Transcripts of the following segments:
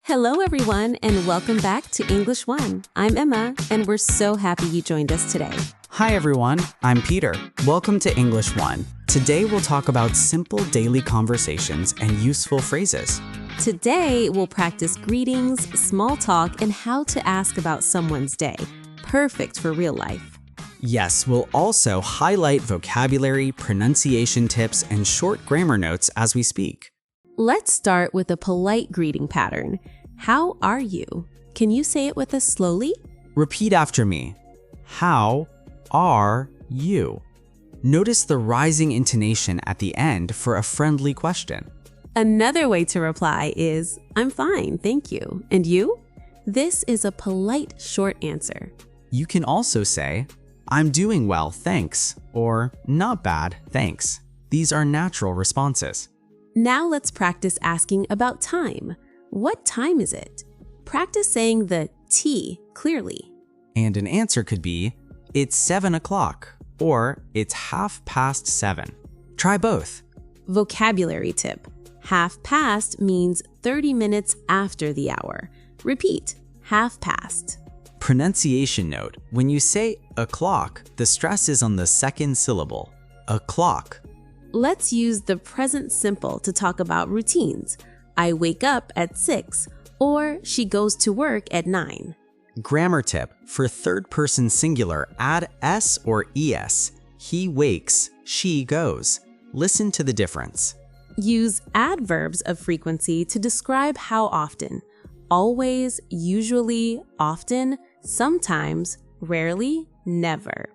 Hello, everyone, and welcome back to English One. I'm Emma, and we're so happy you joined us today. Hi, everyone. I'm Peter. Welcome to English One. Today, we'll talk about simple daily conversations and useful phrases. Today, we'll practice greetings, small talk, and how to ask about someone's day. Perfect for real life. Yes, we'll also highlight vocabulary, pronunciation tips, and short grammar notes as we speak. Let's start with a polite greeting pattern. How are you? Can you say it with us slowly? Repeat after me. How are you? Notice the rising intonation at the end for a friendly question. Another way to reply is, I'm fine, thank you. And you? This is a polite short answer. You can also say, I'm doing well, thanks, or not bad, thanks. These are natural responses. Now let's practice asking about time. What time is it? Practice saying the T clearly. And an answer could be, it's 7 o'clock, or it's 7:30. Try both. Vocabulary tip. Half past means 30 minutes after the hour. Repeat, half past. Pronunciation note. When you say o'clock, the stress is on the second syllable. O'clock. Let's use the present simple to talk about routines. I wake up at 6, or she goes to work at 9. Grammar tip. For third-person singular, add s or es. He wakes, she goes. Listen to the difference. Use adverbs of frequency to describe how often. Always, usually, often, sometimes, rarely, never.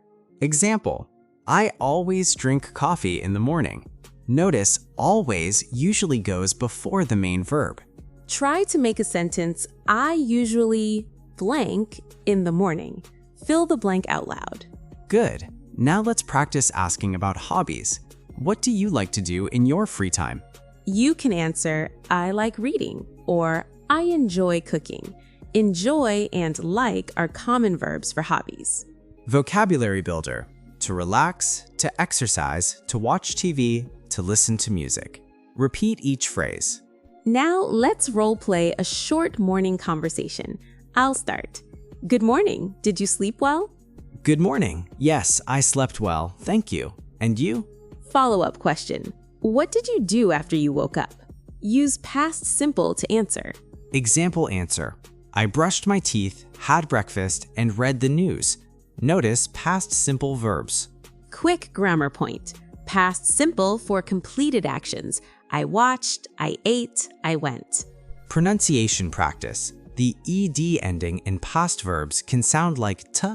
Example. I always drink coffee in the morning. Notice always usually goes before the main verb. Try to make a sentence, I usually blank in the morning. Fill the blank out loud. Good. Now let's practice asking about hobbies. What do you like to do in your free time? You can answer, I like reading, or I enjoy cooking. Enjoy and like are common verbs for hobbies. Vocabulary builder. To relax, to exercise, to watch TV, to listen to music. Repeat each phrase. Now let's role play a short morning conversation. I'll start. Good morning. Did you sleep well? Good morning. Yes, I slept well. Thank you. And you? Follow-up question. What did you do after you woke up? Use past simple to answer. Example answer. I brushed my teeth, had breakfast, and read the news. Notice past simple verbs. Quick grammar point. Past simple for completed actions. I watched, I ate, I went. Pronunciation practice. The ed ending in past verbs can sound like t,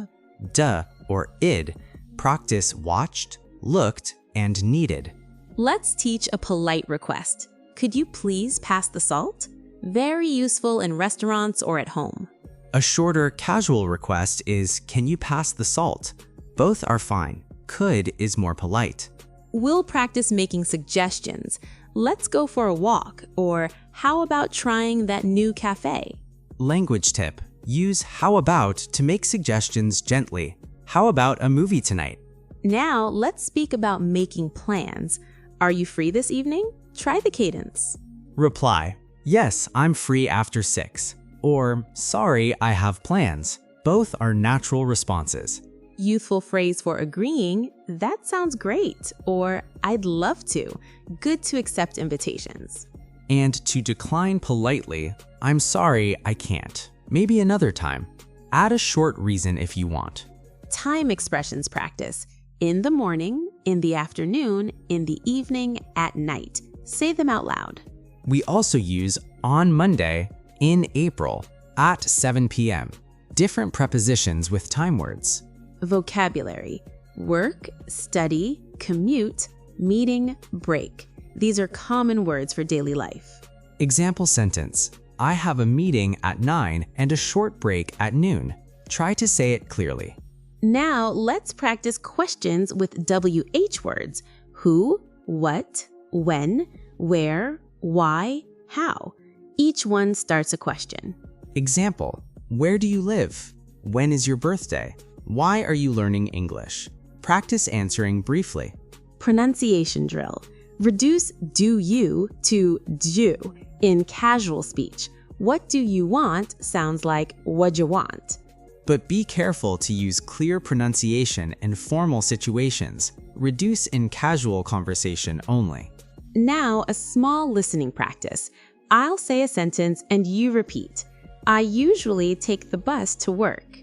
d, or id. Practice watched, looked, and needed. Let's teach a polite request. Could you please pass the salt? Very useful in restaurants or at home. A shorter, casual request is, can you pass the salt? Both are fine. Could is more polite. We'll practice making suggestions. Let's go for a walk, or how about trying that new cafe? Language tip. Use how about to make suggestions gently. How about a movie tonight? Now, let's speak about making plans. Are you free this evening? Try the cadence. Reply. Yes, I'm free after 6. Or, sorry, I have plans. Both are natural responses. Youthful phrase for agreeing, that sounds great, or I'd love to. Good to accept invitations. And to decline politely, I'm sorry, I can't. Maybe another time. Add a short reason if you want. Time expressions practice. In the morning, in the afternoon, in the evening, at night. Say them out loud. We also use on Monday, in April, at 7 p.m. Different prepositions with time words. Vocabulary. Work, study, commute, meeting, break. These are common words for daily life. Example sentence. I have a meeting at 9 and a short break at noon. Try to say it clearly. Now let's practice questions with WH words. Who, what, when, where, why, how. Each one starts a question. Example. Where do you live? When is your birthday? Why are you learning English? Practice answering briefly. Pronunciation drill. Reduce do you to do in casual speech. What do you want sounds like what you want. But be careful to use clear pronunciation in formal situations. Reduce in casual conversation only. Now, a small listening practice. I'll say a sentence and you repeat. I usually take the bus to work.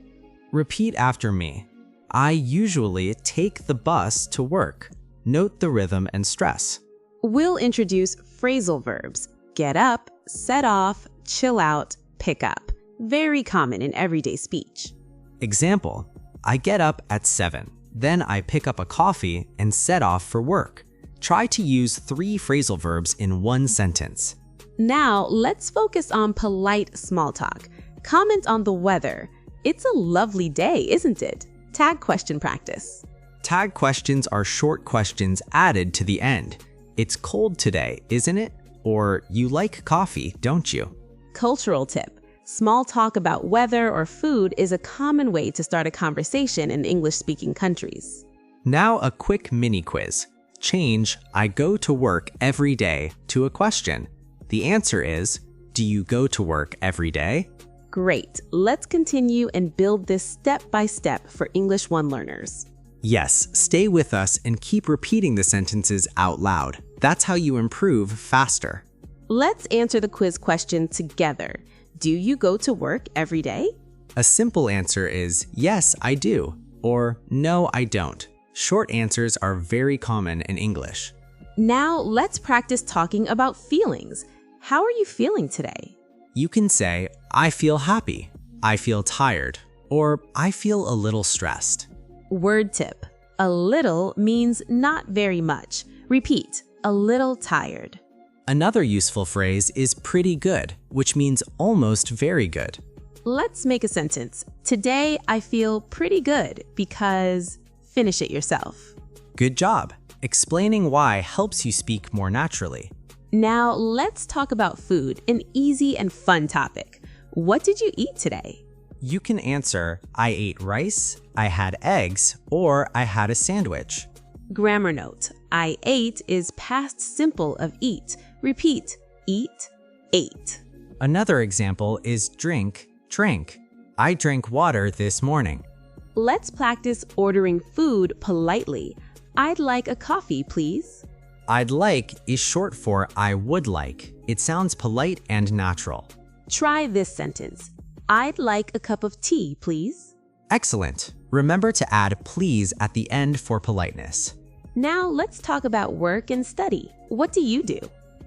Repeat after me. I usually take the bus to work. Note the rhythm and stress. We'll introduce phrasal verbs. Get up, set off, chill out, pick up. Very common in everyday speech. Example, I get up at 7. Then I pick up a coffee and set off for work. Try to use 3 phrasal verbs in one sentence. Now, let's focus on polite small talk. Comment on the weather. It's a lovely day, isn't it? Tag question practice. Tag questions are short questions added to the end. It's cold today, isn't it? Or you like coffee, don't you? Cultural tip. Small talk about weather or food is a common way to start a conversation in English-speaking countries. Now a quick mini quiz. Change I go to work every day to a question. The answer is, do you go to work every day? Great. Let's continue and build this step by step for English 1 learners. Yes, stay with us and keep repeating the sentences out loud. That's how you improve faster. Let's answer the quiz question together. Do you go to work every day? A simple answer is yes, I do, or no, I don't. Short answers are very common in English. Now let's practice talking about feelings. How are you feeling today? You can say, I feel happy, I feel tired, or I feel a little stressed. Word tip. A little means not very much. Repeat, a little tired. Another useful phrase is pretty good, which means almost very good. Let's make a sentence. Today I feel pretty good because... Finish it yourself. Good job. Explaining why helps you speak more naturally. Now let's talk about food, an easy and fun topic. What did you eat today? You can answer, I ate rice, I had eggs, or I had a sandwich. Grammar note. I ate is past simple of eat. Repeat, eat, ate. Another example is drink, drank. I drank water this morning. Let's practice ordering food politely. I'd like a coffee, please. I'd like is short for I would like. It sounds polite and natural. Try this sentence. I'd like a cup of tea, please. Excellent. Remember to add please at the end for politeness. Now let's talk about work and study. What do you do?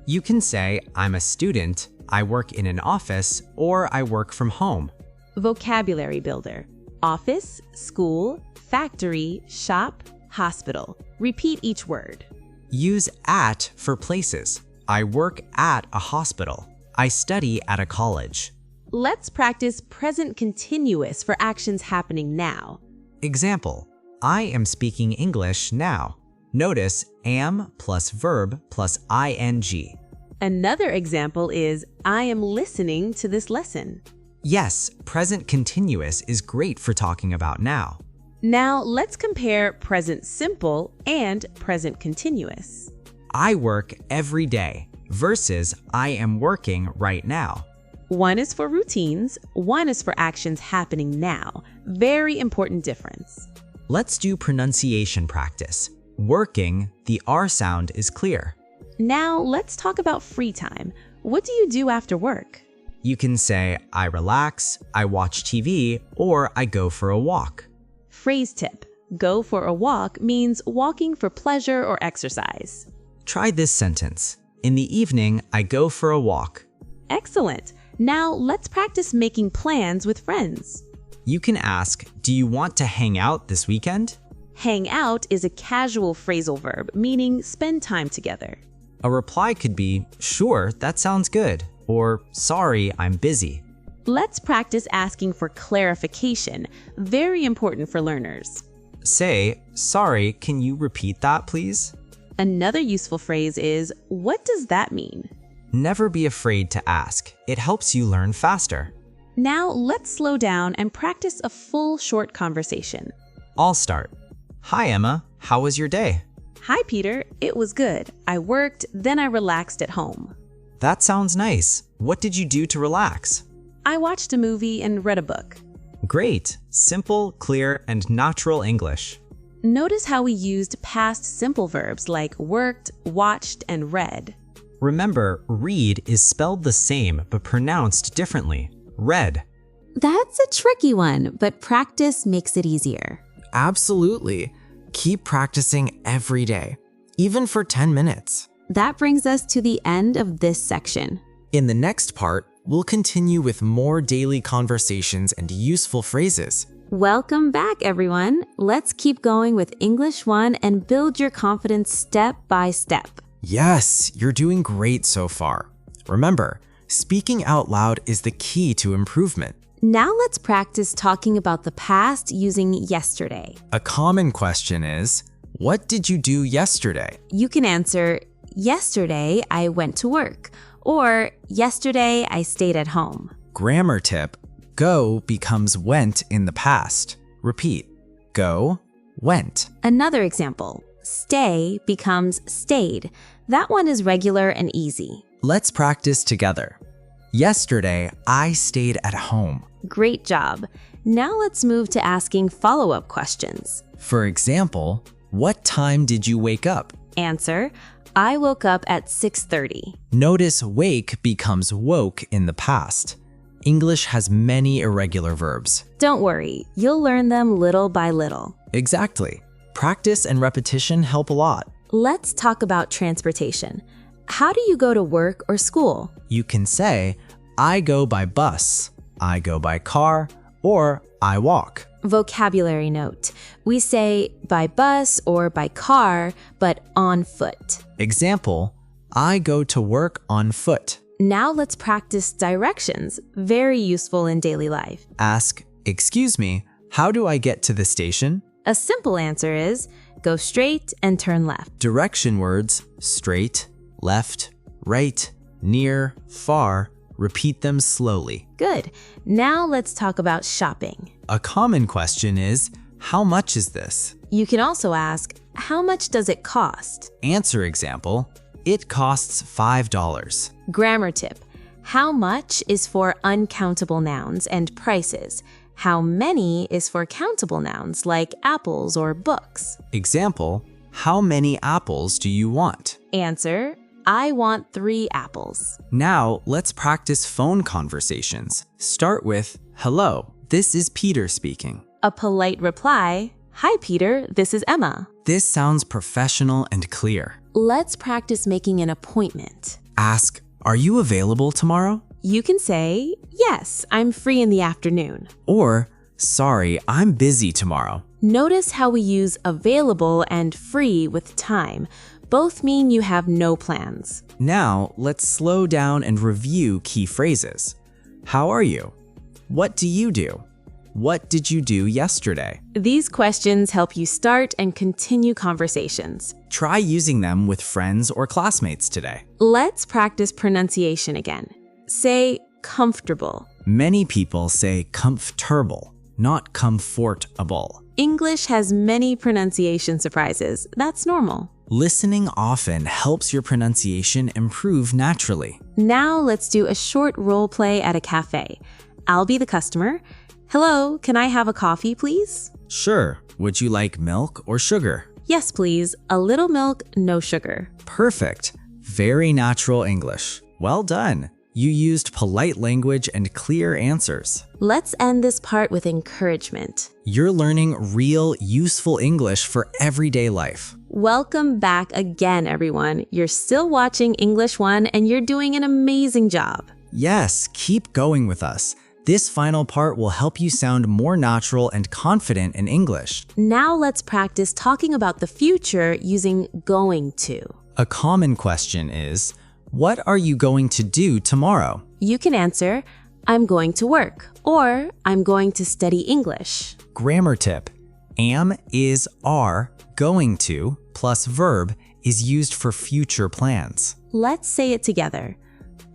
You can say, I'm a student, I work in an office, or I work from home. Vocabulary builder. Office, school, factory, shop, hospital. Repeat each word. Use at for places. I work at a hospital. I study at a college. Let's practice present continuous for actions happening now. Example, I am speaking English now. Notice am plus verb plus ing. Another example is, I am listening to this lesson. Yes, present continuous is great for talking about now. Now let's compare present simple and present continuous. I work every day versus I am working right now. One is for routines, one is for actions happening now. Very important difference. Let's do pronunciation practice. Working, the R sound is clear. Now let's talk about free time. What do you do after work? You can say, I relax, I watch TV, or I go for a walk. Phrase tip. Go for a walk means walking for pleasure or exercise. Try this sentence. In the evening, I go for a walk. Excellent. Now let's practice making plans with friends. You can ask, do you want to hang out this weekend? Hang out is a casual phrasal verb, meaning spend time together. A reply could be, sure, that sounds good, or sorry, I'm busy. Let's practice asking for clarification, very important for learners. Say, sorry, can you repeat that, please? Another useful phrase is, what does that mean? Never be afraid to ask. It helps you learn faster. Now let's slow down and practice a full short conversation. I'll start. Hi, Emma. How was your day? Hi, Peter. It was good. I worked, then I relaxed at home. That sounds nice. What did you do to relax? I watched a movie and read a book. Great. Simple, clear, and natural English. Notice how we used past simple verbs like worked, watched, and read. Remember, read is spelled the same but pronounced differently. Read. That's a tricky one, but practice makes it easier. Absolutely. Keep practicing every day, even for 10 minutes. That brings us to the end of this section. In the next part, we'll continue with more daily conversations and useful phrases. Welcome back, everyone. Let's keep going with English 1 and build your confidence step by step. Yes, you're doing great so far. Remember, speaking out loud is the key to improvement. Now let's practice talking about the past using yesterday. A common question is, what did you do yesterday? You can answer, yesterday I went to work, or yesterday I stayed at home. Grammar tip, go becomes went in the past. Repeat, go, went. Another example, stay becomes stayed. That one is regular and easy. Let's practice together. Yesterday, I stayed at home. Great job. Now let's move to asking follow-up questions. For example, what time did you wake up? Answer, I woke up at 6:30. Notice wake becomes woke in the past. English has many irregular verbs. Don't worry, you'll learn them little by little. Exactly. Practice and repetition help a lot. Let's talk about transportation. How do you go to work or school? You can say, I go by bus, I go by car, or I walk. Vocabulary note. We say by bus or by car, but on foot. Example, I go to work on foot. Now let's practice directions, very useful in daily life. Ask, excuse me, how do I get to the station? A simple answer is, go straight and turn left. Direction words, straight, left, right, near, far, repeat them slowly. Good. Now let's talk about shopping. A common question is, how much is this? You can also ask, how much does it cost? Answer example, it costs $5. Grammar tip. How much is for uncountable nouns and prices. How many is for countable nouns like apples or books. Example, how many apples do you want? Answer, I want 3 apples. Now, let's practice phone conversations. Start with, hello, this is Peter speaking. A polite reply, hi Peter, this is Emma. This sounds professional and clear. Let's practice making an appointment. Ask, are you available tomorrow? You can say, yes, I'm free in the afternoon. Or, sorry, I'm busy tomorrow. Notice how we use available and free with time. Both mean you have no plans. Now, let's slow down and review key phrases. How are you? What do you do? What did you do yesterday? These questions help you start and continue conversations. Try using them with friends or classmates today. Let's practice pronunciation again. Say comfortable. Many people say comfortable, not comfortable. English has many pronunciation surprises. That's normal. Listening often helps your pronunciation improve naturally. Now let's do a short role play at a cafe. I'll be the customer. Hello, can I have a coffee, please? Sure. Would you like milk or sugar? Yes, please. A little milk, no sugar. Perfect. Very natural English. Well done. You used polite language and clear answers. Let's end this part with encouragement. You're learning real, useful English for everyday life. Welcome back again, everyone. You're still watching English 1 and you're doing an amazing job. Yes, keep going with us. This final part will help you sound more natural and confident in English. Now let's practice talking about the future using going to. A common question is, what are you going to do tomorrow? You can answer, I'm going to work, or I'm going to study English. Grammar tip, am, is, are, going to, plus verb is used for future plans. Let's say it together.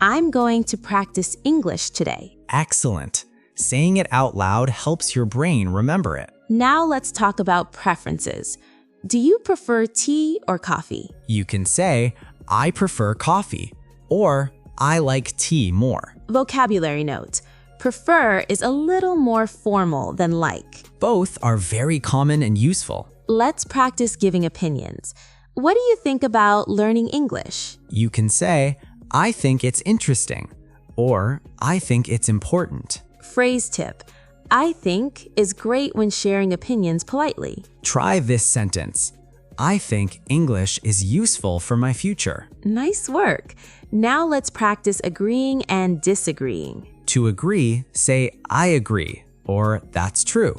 I'm going to practice English today. Excellent. Saying it out loud helps your brain remember it. Now let's talk about preferences. Do you prefer tea or coffee? You can say, I prefer coffee, or I like tea more. Vocabulary note. Prefer is a little more formal than like. Both are very common and useful. Let's practice giving opinions. What do you think about learning English? You can say, I think it's interesting, or I think it's important. Phrase tip. I think is great when sharing opinions politely. Try this sentence. I think English is useful for my future. Nice work. Now let's practice agreeing and disagreeing. To agree, say, I agree, or that's true.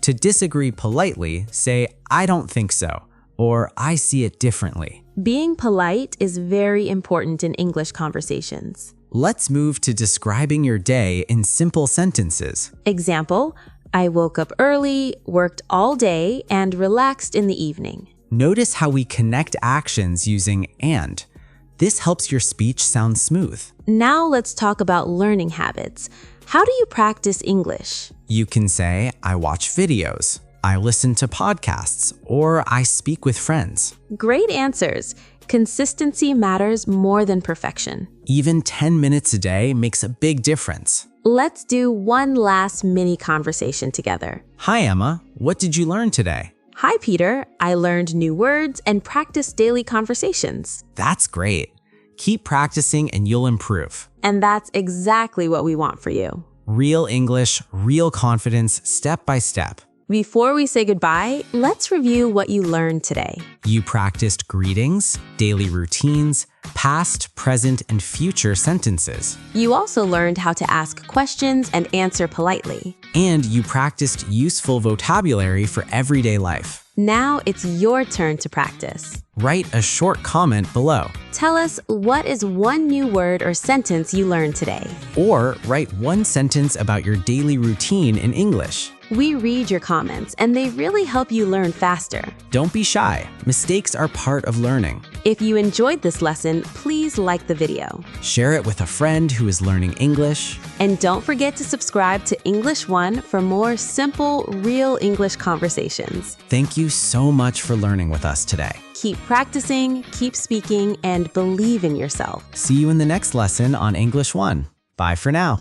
To disagree politely, say, I don't think so, or I see it differently. Being polite is very important in English conversations. Let's move to describing your day in simple sentences. Example, I woke up early, worked all day, and relaxed in the evening. Notice how we connect actions using and. This helps your speech sound smooth. Now let's talk about learning habits. How do you practice English? You can say, I watch videos, I listen to podcasts, or I speak with friends. Great answers. Consistency matters more than perfection. Even 10 minutes a day makes a big difference. Let's do one last mini conversation together. Hi, Emma. What did you learn today? Hi, Peter. I learned new words and practiced daily conversations. That's great. Keep practicing and you'll improve. And that's exactly what we want for you. Real English, real confidence, step by step. Before we say goodbye, let's review what you learned today. You practiced greetings, daily routines, past, present, and future sentences. You also learned how to ask questions and answer politely. And you practiced useful vocabulary for everyday life. Now it's your turn to practice. Write a short comment below. Tell us what is one new word or sentence you learned today. Or write one sentence about your daily routine in English. We read your comments and they really help you learn faster. Don't be shy. Mistakes are part of learning. If you enjoyed this lesson, please like the video. Share it with a friend who is learning English. And don't forget to subscribe to English One for more simple, real English conversations. Thank you so much for learning with us today. Keep practicing, keep speaking, and believe in yourself. See you in the next lesson on English One. Bye for now.